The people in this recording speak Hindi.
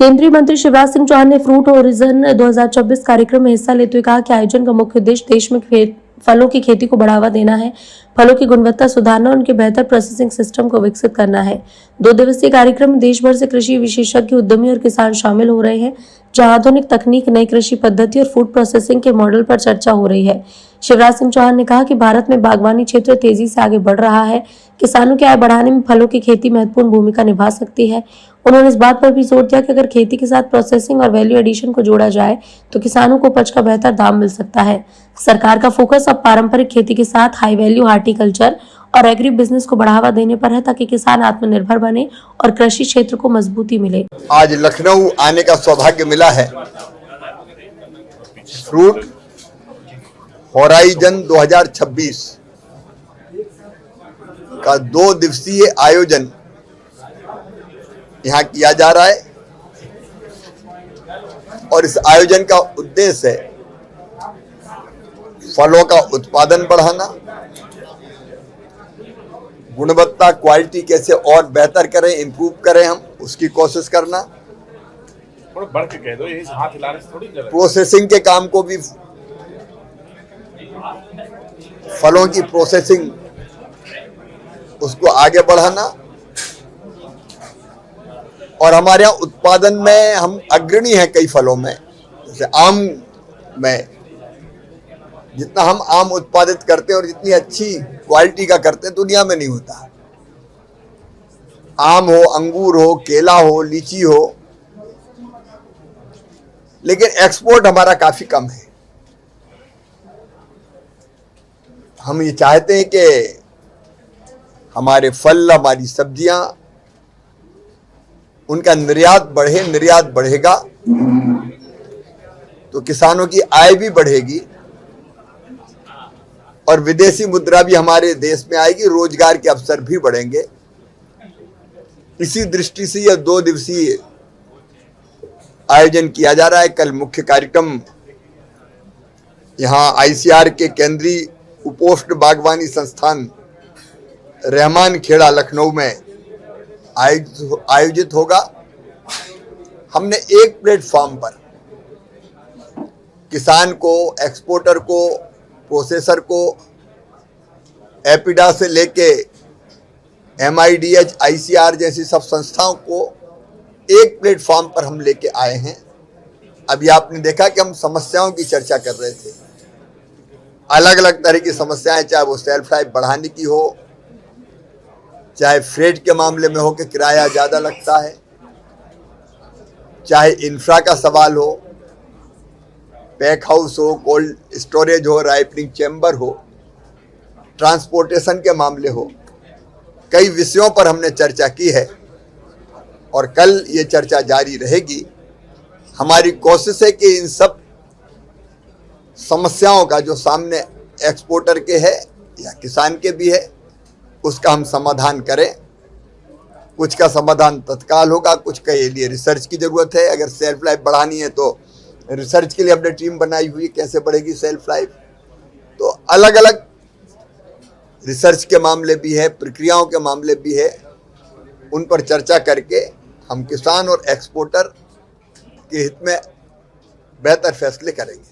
केंद्रीय मंत्री शिवराज सिंह चौहान ने फ्रूट होरिजन 2024 कार्यक्रम में हिस्सा लेते हुए कहा कि आयोजन का मुख्य उद्देश्य देश में फलों की खेती को बढ़ावा देना है, फलों की गुणवत्ता सुधारना और उनके बेहतर प्रोसेसिंग सिस्टम को विकसित करना है। 2 दिवसीय कार्यक्रम में देश भर से कृषि विशेषज्ञ, उद्यमी और किसान शामिल हो रहे हैं, जहां आधुनिक तकनीक, नई कृषि पद्धति और फूड प्रोसेसिंग के मॉडल पर चर्चा हो रही है। शिवराज सिंह चौहान ने कहा कि भारत में बागवानी क्षेत्र तेजी से आगे बढ़ रहा है। किसानों की आय बढ़ाने में फलों की खेती महत्वपूर्ण भूमिका निभा सकती है। उन्होंने इस बात पर भी जोर दिया कि अगर खेती के साथ प्रोसेसिंग और वैल्यू एडिशन को जोड़ा जाए तो किसानों को उपज का बेहतर दाम मिल सकता है। सरकार का फोकस अब पारंपरिक खेती के साथ हाई वैल्यू हार्टिकल्चर और एग्री बिजनेस को बढ़ावा देने पर है, ताकि किसान आत्मनिर्भर बने और कृषि क्षेत्र को मजबूती मिले। आज लखनऊ आने का सौभाग्य मिला है। फ्रूट होराइजन 2026 का 2 दिवसीय आयोजन यहाँ किया जा रहा है और इस आयोजन का उद्देश्य है फलों का उत्पादन बढ़ाना, गुणवत्ता क्वालिटी कैसे और बेहतर करें, इंप्रूव करें, हम उसकी कोशिश करना, बढ़ के कह दो, यही हाथ हिलाने से थोड़ी गलत। प्रोसेसिंग के काम को भी, फलों की प्रोसेसिंग उसको आगे बढ़ाना और हमारे यहाँ उत्पादन में हम अग्रणी हैं कई फलों में। जैसे आम में जितना हम आम उत्पादित करते हैं और जितनी अच्छी क्वालिटी का करते हैं दुनिया में नहीं होता। आम हो, अंगूर हो, केला हो, लीची हो, लेकिन एक्सपोर्ट हमारा काफी कम है। हम ये चाहते हैं कि हमारे फल, हमारी सब्जियां, उनका निर्यात बढ़े। निर्यात बढ़ेगा तो किसानों की आय भी बढ़ेगी और विदेशी मुद्रा भी हमारे देश में आएगी, रोजगार के अवसर भी बढ़ेंगे। इसी दृष्टि से यह 2 दिवसीय आयोजन किया जा रहा है। कल मुख्य कार्यक्रम यहाँ आईसीआर के केंद्रीय उपोष्ण बागवानी संस्थान रहमान खेड़ा लखनऊ में आयोजित होगा। हमने एक प्लेटफॉर्म पर किसान को, एक्सपोर्टर को, प्रोसेसर को, एपिडा से लेके MIDH, ICR जैसी सब संस्थाओं को एक प्लेटफॉर्म पर हम लेके आए हैं। अभी आपने देखा कि हम समस्याओं की चर्चा कर रहे थे, अलग अलग तरह की समस्याएं, चाहे वो सेल्फ लाइफ बढ़ाने की हो, चाहे फ्रेट के मामले में हो कि किराया ज़्यादा लगता है, चाहे इंफ्रा का सवाल हो, पैक हाउस हो, कोल्ड स्टोरेज हो, राइपनिंग चैम्बर हो, ट्रांसपोर्टेशन के मामले हो, कई विषयों पर हमने चर्चा की है और कल ये चर्चा जारी रहेगी। हमारी कोशिश है कि इन सब समस्याओं का जो सामने एक्सपोर्टर के है या किसान के भी है, उसका हम समाधान करें। कुछ का समाधान तत्काल होगा, कुछ के लिए रिसर्च की जरूरत है। अगर सेल्फ लाइफ बढ़ानी है तो रिसर्च के लिए हमने टीम बनाई हुई है, कैसे बढ़ेगी सेल्फ लाइफ। तो अलग अलग रिसर्च के मामले भी है, प्रक्रियाओं के मामले भी है, उन पर चर्चा करके हम किसान और एक्सपोर्टर के हित में बेहतर फैसले करेंगे।